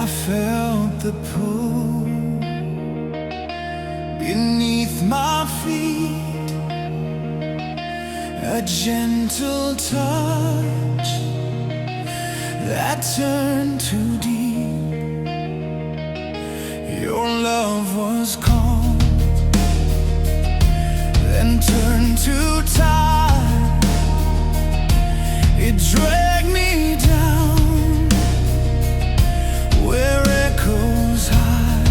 I felt the pull beneath my feet, a gentle touch that turned too deep. Your love was calm, then turned to tide. It dragged me down where echoes hide.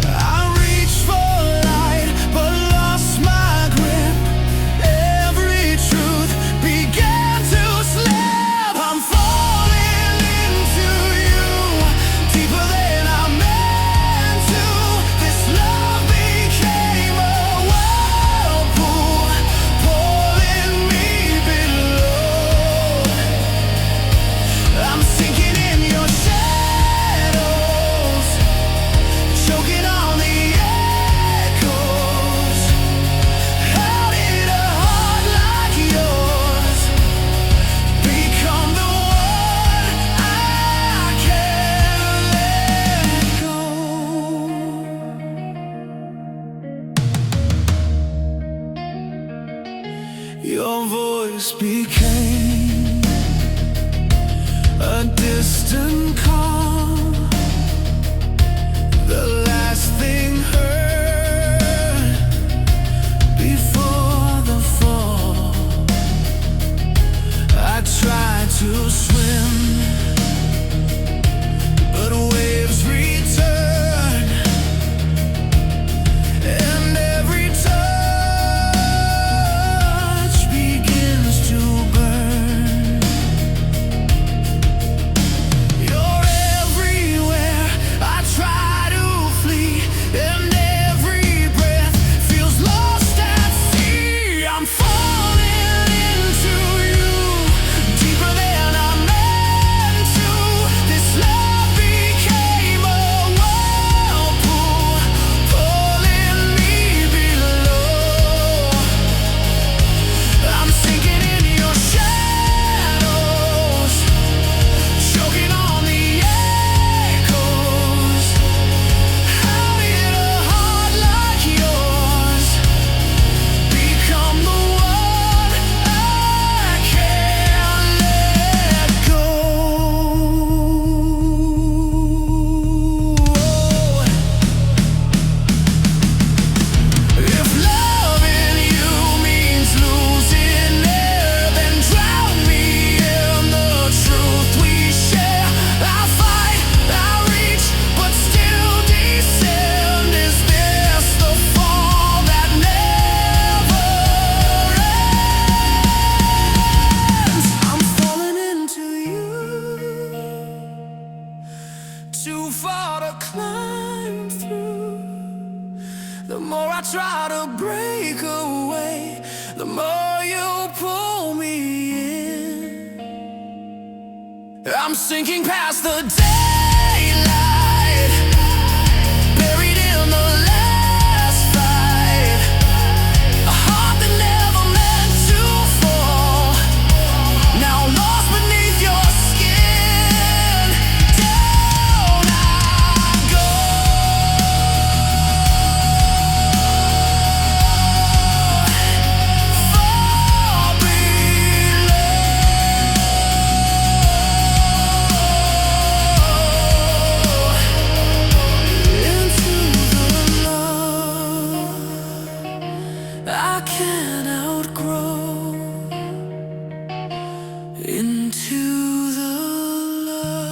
I reached for light but lost my grip. Every truth began to slip. I'm falling into you deeper than I meant to. This love became a whirlpool, pulling me below. I'm sinking in your shadows, choking on the echoes. How did a heart like yours become the one I can't let go? Your voice became a distant call, the last thing heard before the fall. I tried to swim, but waves return, and every touch begins to burn. You're everywhere, I try to flee, and every breath feels lost at sea. I'm falling into you deeper than I meant to. This love became a whirlpool, pulling me below. I'm sinking in your shadows, choking on the echoes. How did a heart like yours become the one I can't let go? If loving you means losing air, then drown me in the truth we share. I fight, I reach, but still descend. Is this the fall that never ends? I'm falling into you, too far to climb through. The more I try to break away, the more you pull me in. I'm sinking past the daylight, buried in the last fight. A heart that never meant to fall, now lost beneath your skin. Down I go. Far below. Into the love I can't outgrow. Into the love.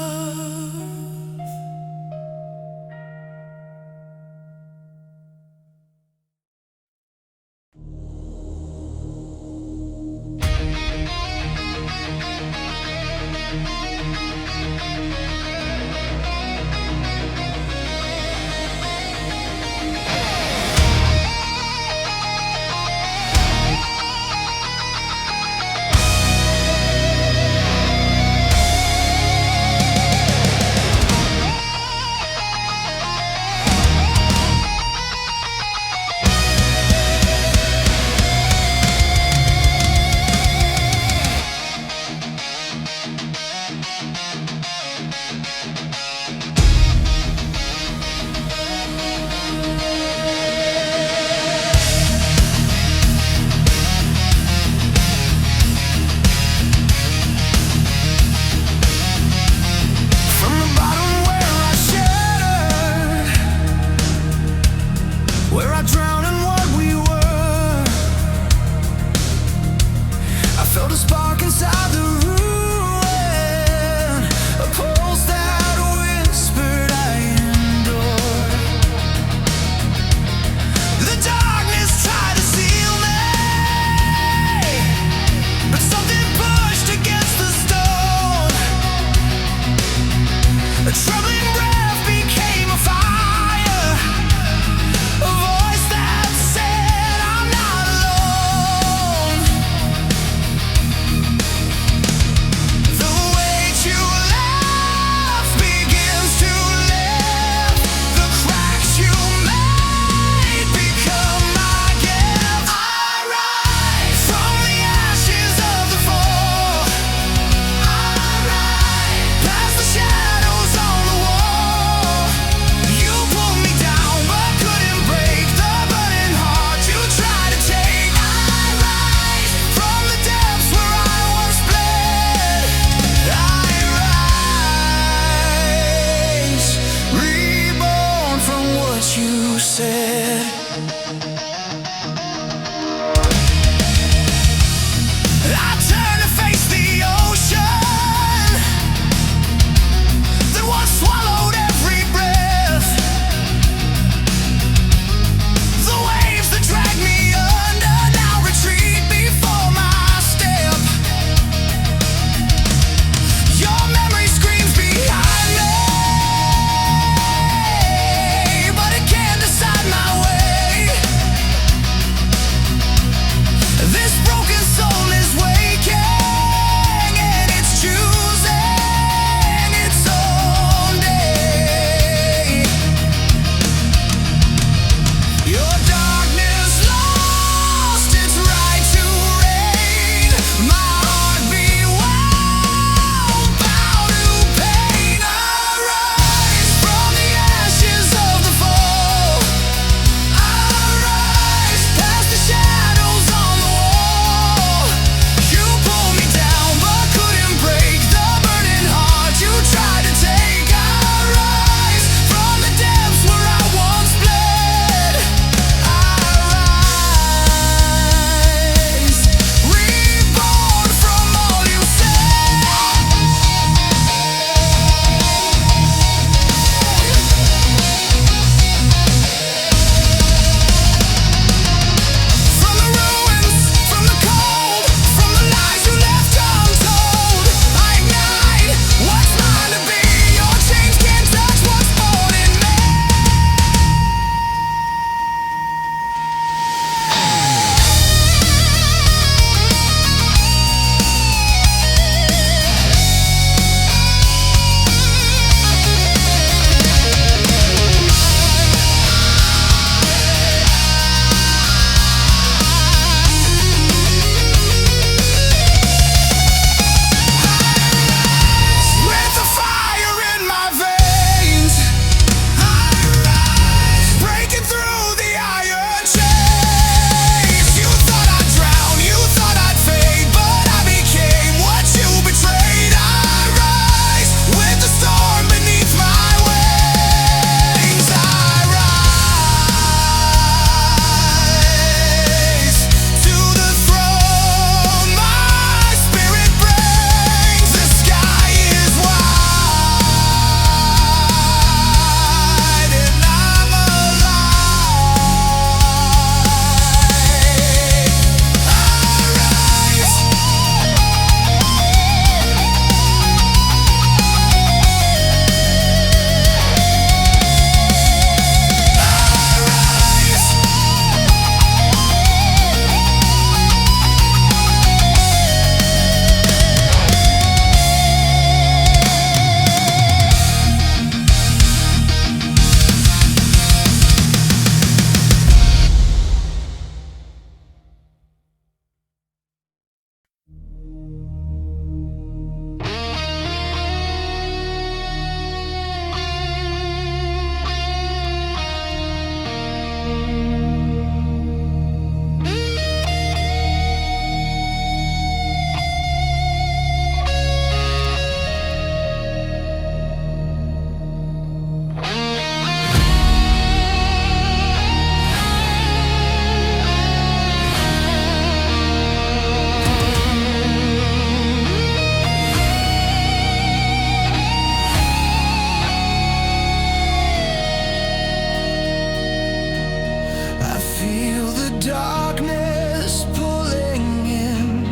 darkness pulling in,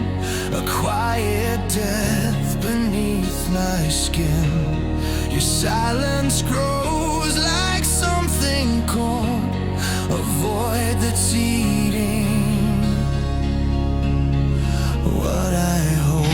a quiet death beneath my skin. Your silence grows like something cold, a void that's eating what I hold.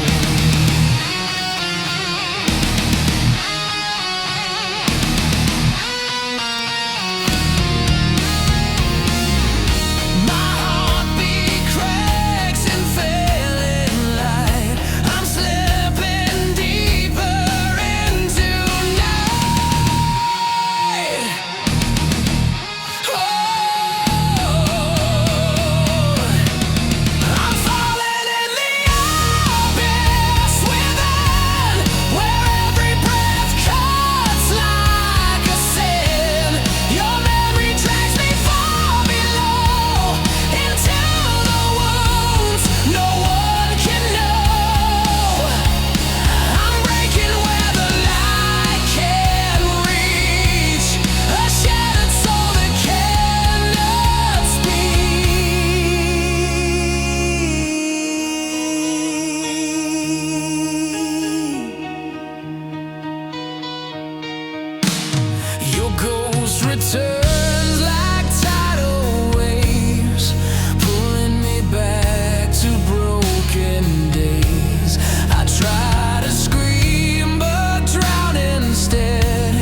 Returns like tidal waves, pulling me back to broken days. I try to scream but drown instead.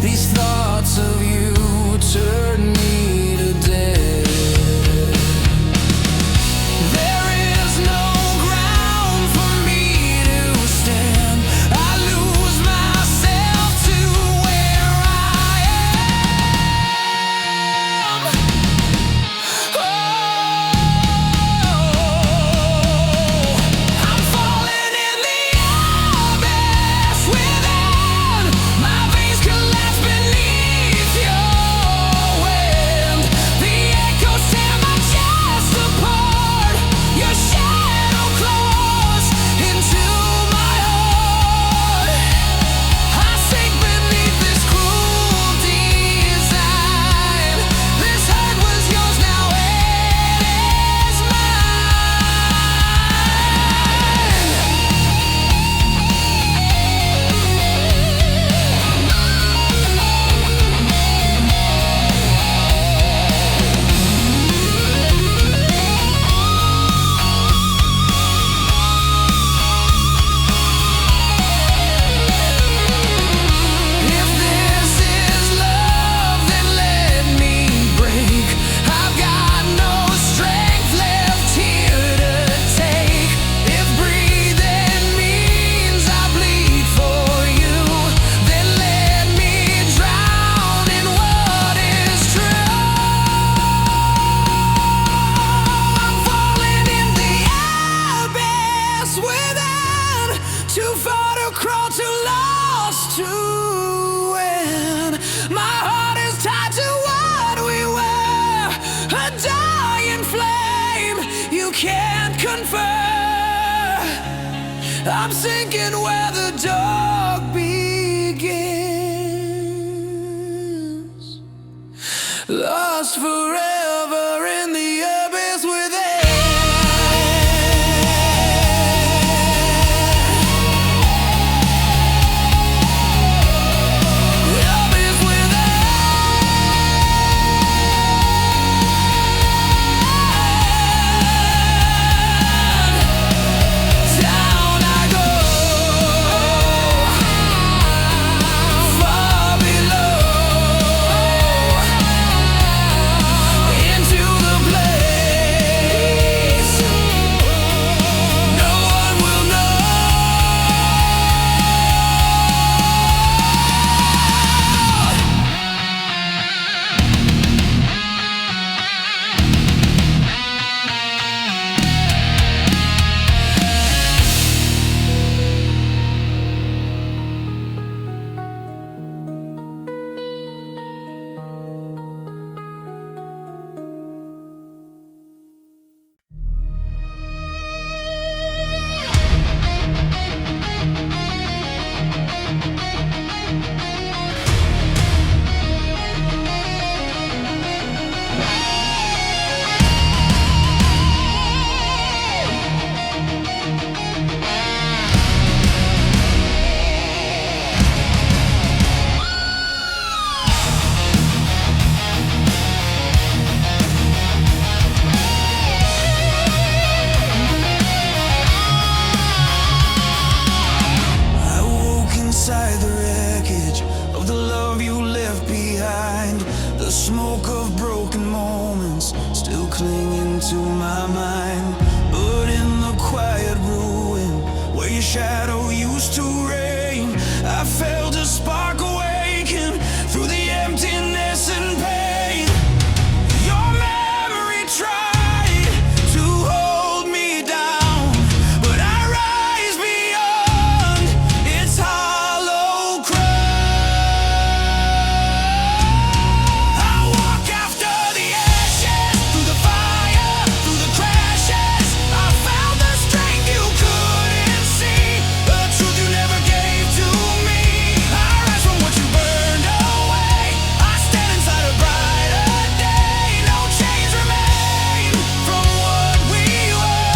These thoughts of you turn me to dead. There is no ground for me to stand. I lose myself to where I am. I'm falling in the abyss within. My veins collapse beneath your wind. The echoes tear my chest apart. Your shadow claws into my heart. I sink beneath this cruel design. This hurt was yours, now it is mine. If this is love, then let me break. I've got no strength left here to take. If breathing means I bleed for you, then let me drown in what is true. I'm falling in the abyss within. Too far to crawl, too lost to win. My heart is tied to what we were, a dying flame you can't confer. I'm sinking where the dark begins, lost forever in the abyss within. Abyss within. Down I go, far below. smoke of broken moments still clinging to my mind. But in the quiet ruin where your shadow used to reign, I felt a spark awaken through the emptiness and pain. Your memory tried to hold me down, but I rise beyond its hollow crown. I walk after the ashes, through the fire, through the crashes. I found the strength you couldn't see, the truth you never gave to me. I rise from what you burned away. I stand inside a brighter day. No chains remain from what we were.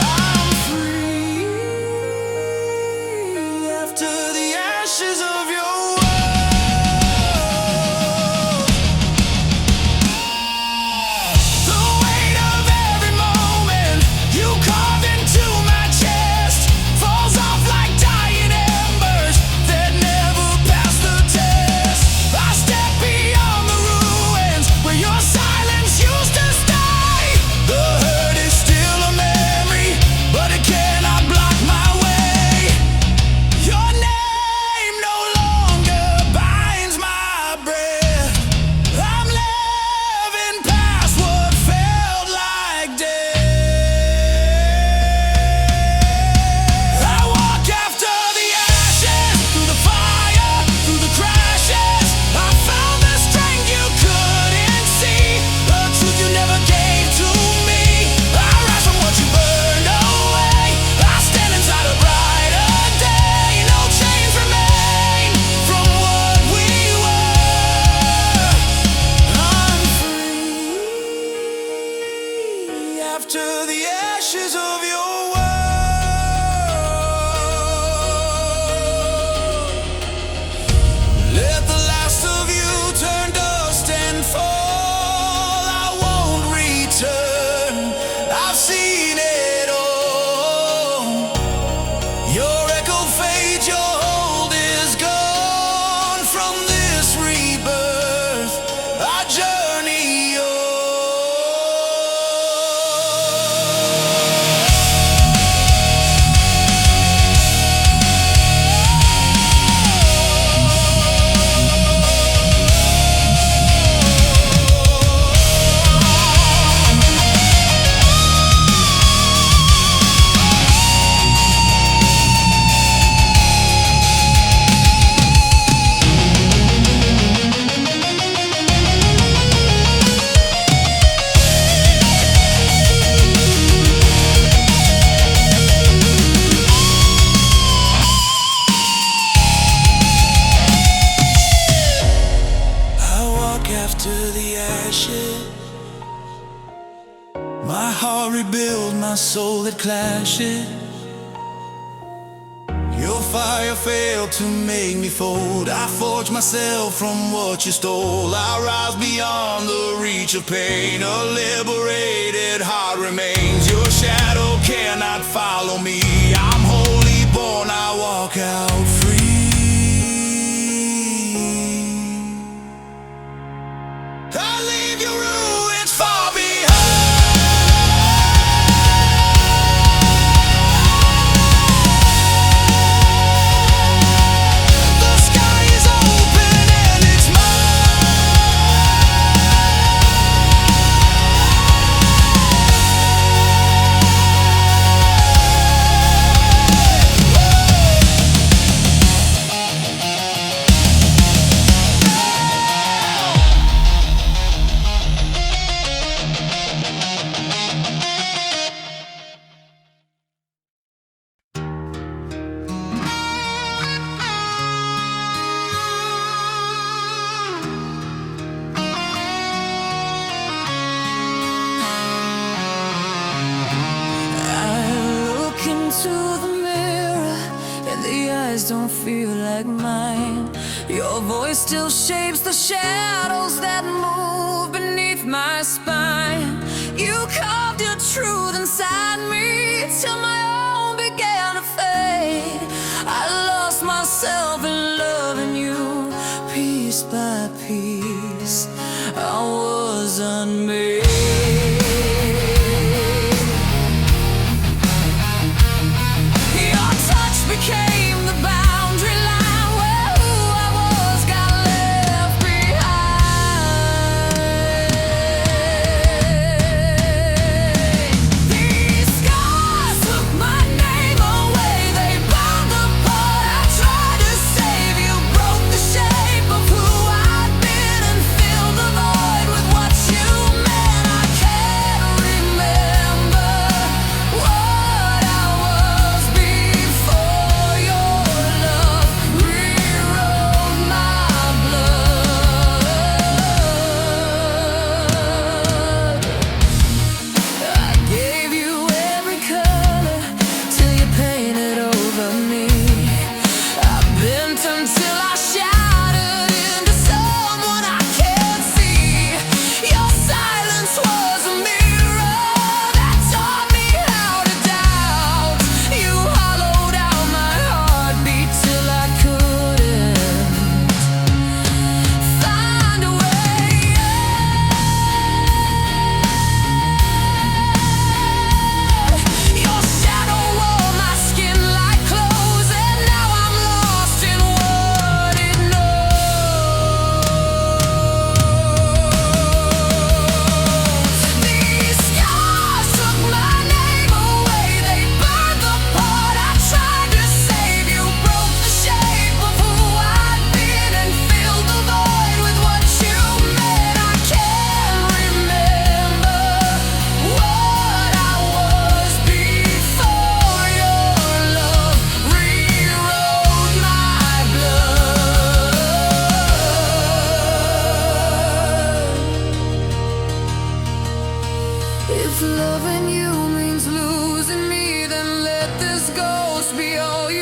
I'm free after the ashes of your world. The weight of every moment you carve into my chest falls off like dying embers that never pass the test. I step beyond the ruins where your silence used to stay. The hurt is still a memory, but it cannot block my way. Your name no longer binds my breath. I'm living past what felt like death. I walk after the ashes, through the fire, through the crashes. I found the strength you couldn't see, the truth you never gave to me. I rise from what you burned away. I stand inside a brighter day. No chains remain from what we were. I'm free after the ashes of your world. Let the last of you turn dust and fall. I won't return. I've seen it all. Your echo fades, your hold is gone. From this rebirth, I journey on. I walk after the ashes. My heart rebuild, my soul it clashes. Your fire failed to make me fold. I forged myself from what you stole. I rise beyond the reach of pain. A liberated heart remains. Your shadow cannot follow me. I'm wholly born, I walk out free. I leave your ruins far behind. The sky is open and it's don't feel like mine. Your voice still shapes the shadows that move beneath my spine. You carved your truth inside me till my own began to fade. I lost myself in loving you piece by piece.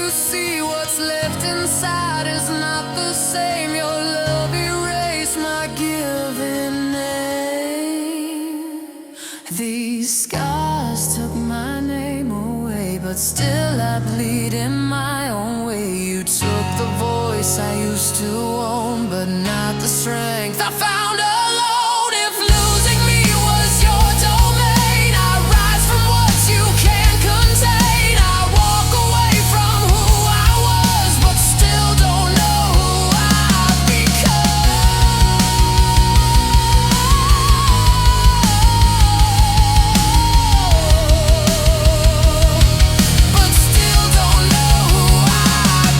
you see what's left inside is not the same. Your love erased my given name. These scars took my name away, but still I bleed in my own way. You took the voice I used to own, but not the strength I found alone. If losing me was your domain, I rise from what you can't contain. I walk away from who I was, but still don't know who I've become. But still don't know who I've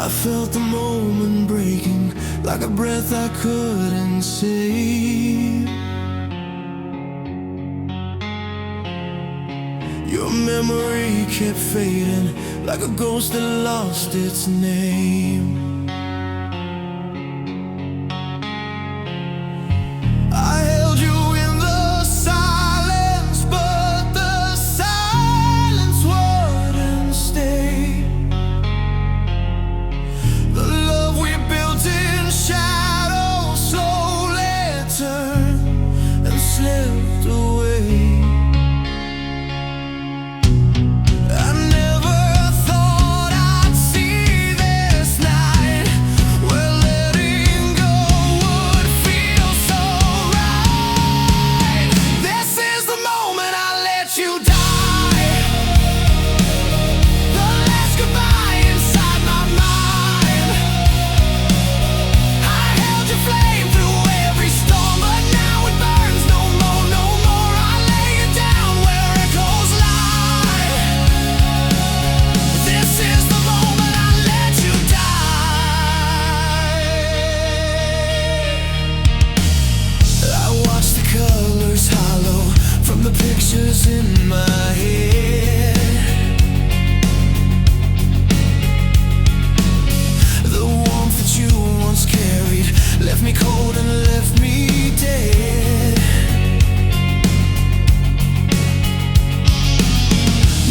I felt the moment breaking like a breath I couldn't save. Your memory kept fading like a ghost that lost its name. I held you in the silence, but the silence wouldn't stay. The love we built in shadows slowly turned and slipped away. The pictures in my head, the warmth that you once carried left me cold and left me dead.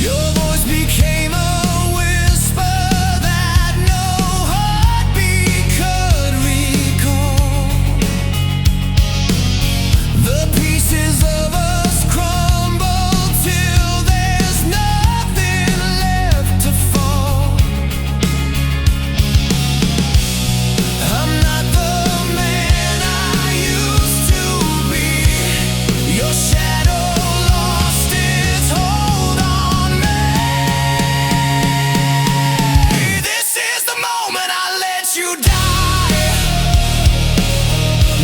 Your voice became a whisper that no heartbeat could recall. The pieces of you die.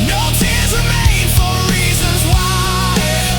No tears remain for reasons why.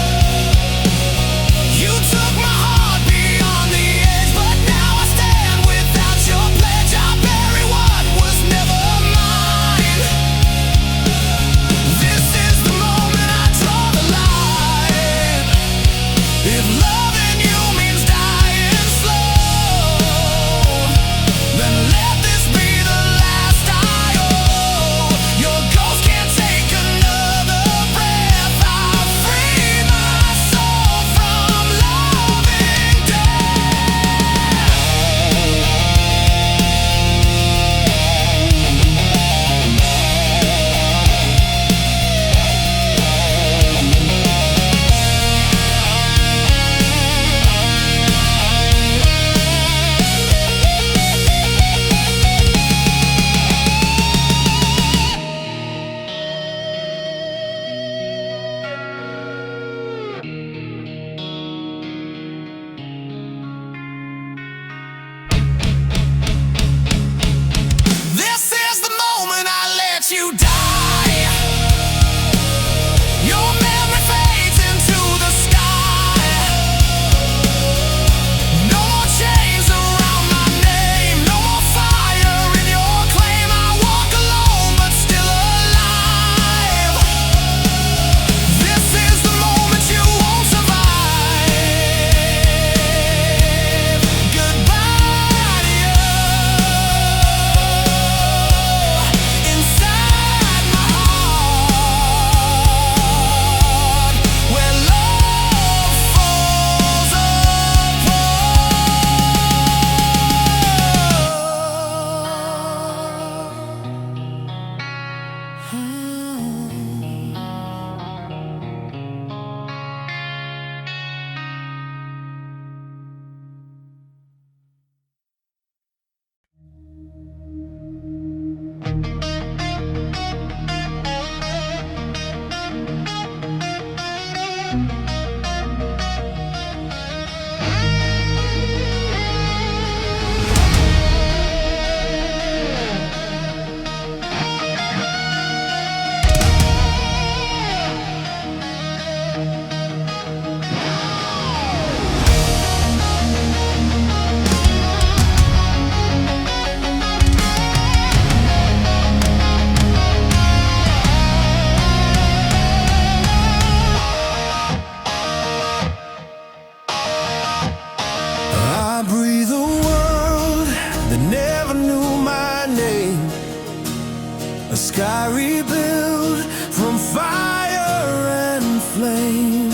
flame.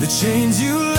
The chains you